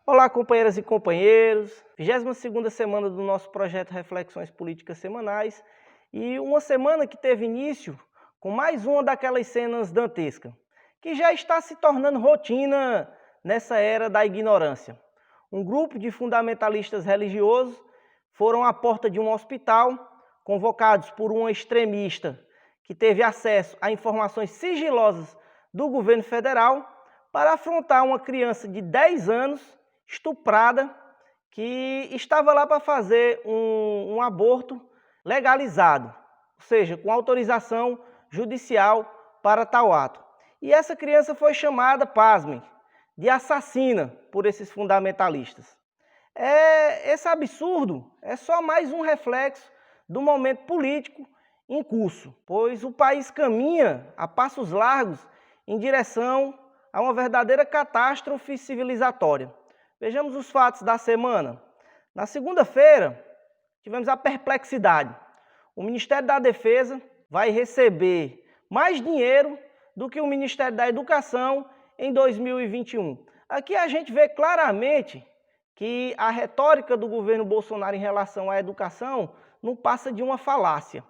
Olá, companheiras e companheiros, 22ª semana do nosso projeto Reflexões Políticas Semanais e uma semana que teve início com mais uma daquelas cenas dantescas, que já está se tornando rotina nessa era da ignorância. Um grupo de fundamentalistas religiosos foram à porta de um hospital, convocados por um extremista que teve acesso a informações sigilosas do governo federal para afrontar uma criança de 10 anos estuprada, que estava lá para fazer um aborto legalizado, ou seja, com autorização judicial para tal ato. E essa criança foi chamada, pasmem, de assassina por esses fundamentalistas. Esse absurdo é só mais um reflexo do momento político em curso, pois o país caminha a passos largos em direção a uma verdadeira catástrofe civilizatória. Vejamos os fatos da semana. Na segunda-feira, tivemos a perplexidade. O Ministério da Defesa vai receber mais dinheiro do que o Ministério da Educação em 2021. Aqui a gente vê claramente que a retórica do governo Bolsonaro em relação à educação não passa de uma falácia.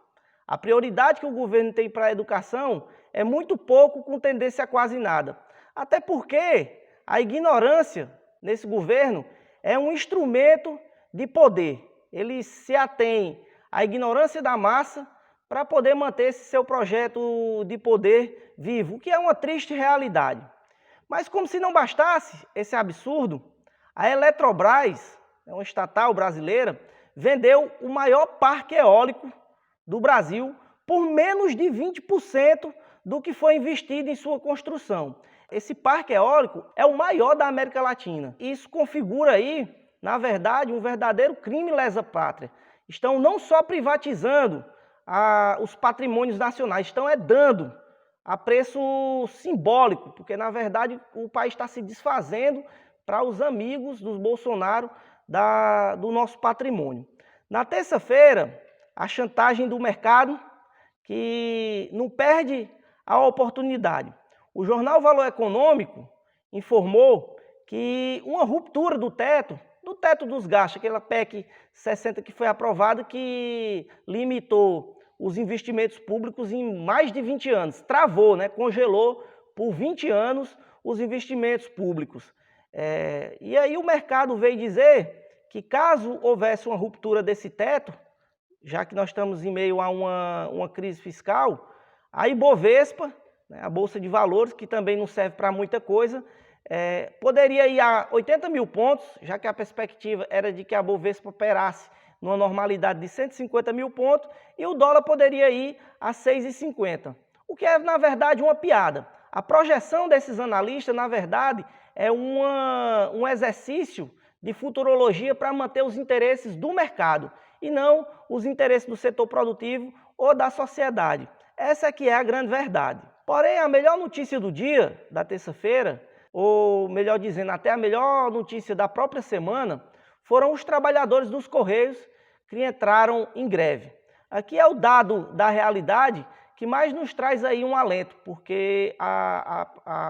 A prioridade que o governo tem para a educação é muito pouco, com tendência a quase nada. Até porque a ignorância nesse governo é um instrumento de poder. Ele se atém à ignorância da massa para poder manter esse seu projeto de poder vivo, o que é uma triste realidade. Mas como se não bastasse esse absurdo, a Eletrobras, uma estatal brasileira, vendeu o maior parque eólico do Brasil por menos de 20% do que foi investido em sua construção. Esse parque eólico é o maior da América Latina. Isso configura aí, na verdade, um verdadeiro crime lesa-pátria. Estão não só privatizando os patrimônios nacionais, estão dando a preço simbólico, porque na verdade o país está se desfazendo para os amigos dos Bolsonaro do nosso patrimônio. Na terça-feira, a chantagem do mercado, que não perde a oportunidade. O jornal Valor Econômico informou que uma ruptura do teto dos gastos, aquela PEC 60 que foi aprovada, que limitou os investimentos públicos em mais de 20 anos, travou, congelou por 20 anos os investimentos públicos. E aí o mercado veio dizer que caso houvesse uma ruptura desse teto, já que nós estamos em meio a uma crise fiscal, a Ibovespa, a Bolsa de Valores, que também não serve para muita coisa, poderia ir a 80 mil pontos, já que a perspectiva era de que a Bovespa operasse numa normalidade de 150 mil pontos, e o dólar poderia ir a 6,50, o que é, na verdade, uma piada. A projeção desses analistas, na verdade, é um exercício de futurologia para manter os interesses do mercado, e não os interesses do setor produtivo ou da sociedade. Essa aqui é a grande verdade. Porém, a melhor notícia do dia, da terça-feira, ou melhor dizendo, até a melhor notícia da própria semana, foram os trabalhadores dos Correios que entraram em greve. Aqui é o dado da realidade que mais nos traz aí um alento, porque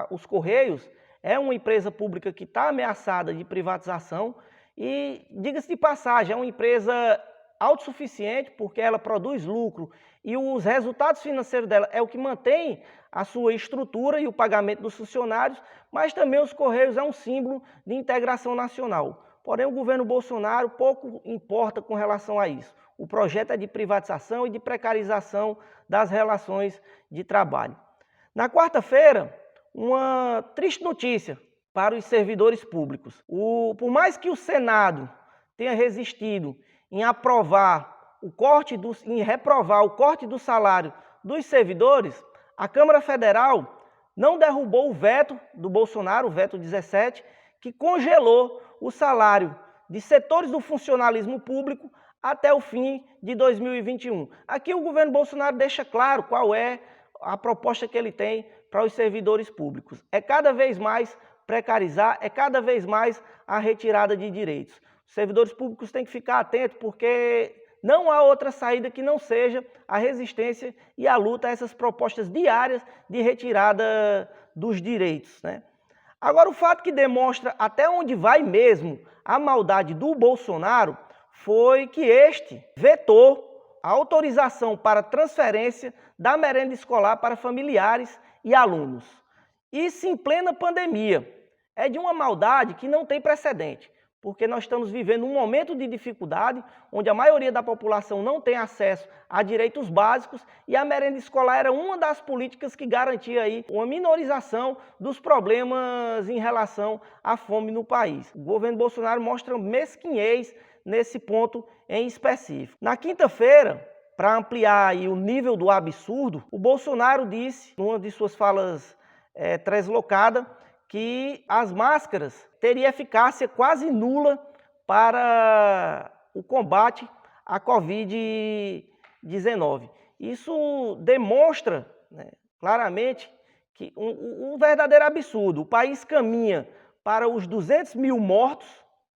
os Correios é uma empresa pública que está ameaçada de privatização e, diga-se de passagem, é uma empresa autossuficiente, porque ela produz lucro e os resultados financeiros dela é o que mantém a sua estrutura e o pagamento dos funcionários, mas também os Correios é um símbolo de integração nacional. Porém, o governo Bolsonaro pouco importa com relação a isso. O projeto é de privatização e de precarização das relações de trabalho. Na quarta-feira, uma triste notícia para os servidores públicos. Por mais que o Senado tenha resistido em reprovar o corte do salário dos servidores, a Câmara Federal não derrubou o veto do Bolsonaro, o veto 17, que congelou o salário de setores do funcionalismo público até o fim de 2021. Aqui o governo Bolsonaro deixa claro qual é a proposta que ele tem para os servidores públicos. É cada vez mais precarizar, é cada vez mais a retirada de direitos. Os servidores públicos têm que ficar atentos, porque não há outra saída que não seja a resistência e a luta a essas propostas diárias de retirada dos direitos, Agora, o fato que demonstra até onde vai mesmo a maldade do Bolsonaro foi que este vetou a autorização para transferência da merenda escolar para familiares e alunos. Isso em plena pandemia. É de uma maldade que não tem precedente, porque nós estamos vivendo um momento de dificuldade, onde a maioria da população não tem acesso a direitos básicos, e a merenda escolar era uma das políticas que garantia aí uma minorização dos problemas em relação à fome no país. O governo Bolsonaro mostra mesquinhez nesse ponto em específico. Na quinta-feira, para ampliar aí o nível do absurdo, o Bolsonaro disse, numa de suas falas translocada, que as máscaras teriam eficácia quase nula para o combate à Covid-19. Isso demonstra, né, claramente que um verdadeiro absurdo. O país caminha para os 200 mil mortos,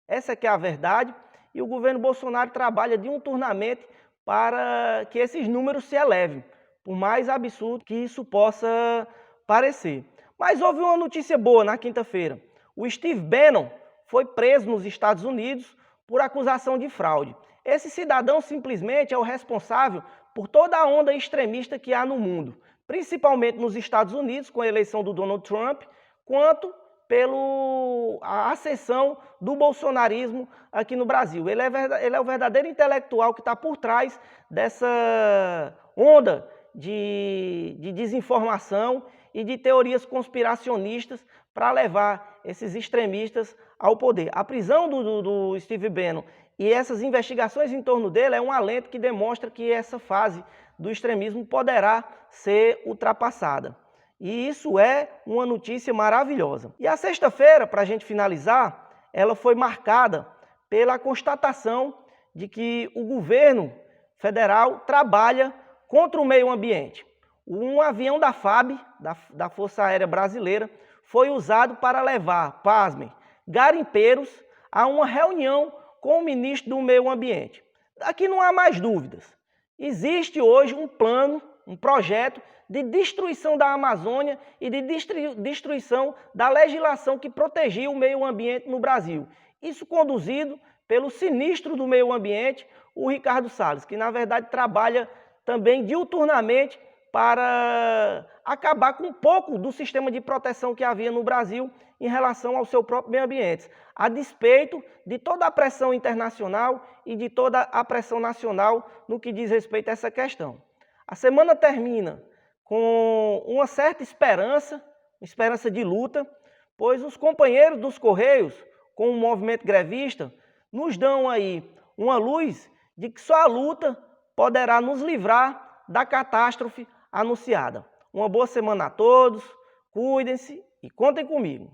essa que é a verdade, e o governo Bolsonaro trabalha diuturnamente para que esses números se elevem, por mais absurdo que isso possa parecer. Mas houve uma notícia boa na quinta-feira. O Steve Bannon foi preso nos Estados Unidos por acusação de fraude. Esse cidadão simplesmente é o responsável por toda a onda extremista que há no mundo, principalmente nos Estados Unidos, com a eleição do Donald Trump, quanto pela ascensão do bolsonarismo aqui no Brasil. Ele é o verdadeiro intelectual que está por trás dessa onda de desinformação e de teorias conspiracionistas para levar esses extremistas ao poder. A prisão do Steve Bannon e essas investigações em torno dele é um alento que demonstra que essa fase do extremismo poderá ser ultrapassada. E isso é uma notícia maravilhosa. E a sexta-feira, para a gente finalizar, ela foi marcada pela constatação de que o governo federal trabalha contra o meio ambiente. Um avião da FAB, da Força Aérea Brasileira, foi usado para levar, pasmem, garimpeiros a uma reunião com o ministro do Meio Ambiente. Aqui não há mais dúvidas. Existe hoje um plano, um projeto de destruição da Amazônia e de destruição da legislação que protegia o meio ambiente no Brasil. Isso conduzido pelo sinistro do meio ambiente, o Ricardo Salles, que na verdade trabalha também diuturnamente para acabar com um pouco do sistema de proteção que havia no Brasil em relação ao seu próprio meio ambiente, a despeito de toda a pressão internacional e de toda a pressão nacional no que diz respeito a essa questão. A semana termina com uma certa esperança de luta, pois os companheiros dos Correios, com o movimento grevista, nos dão aí uma luz de que só a luta poderá nos livrar da catástrofe anunciada. Uma boa semana a todos, cuidem-se e contem comigo.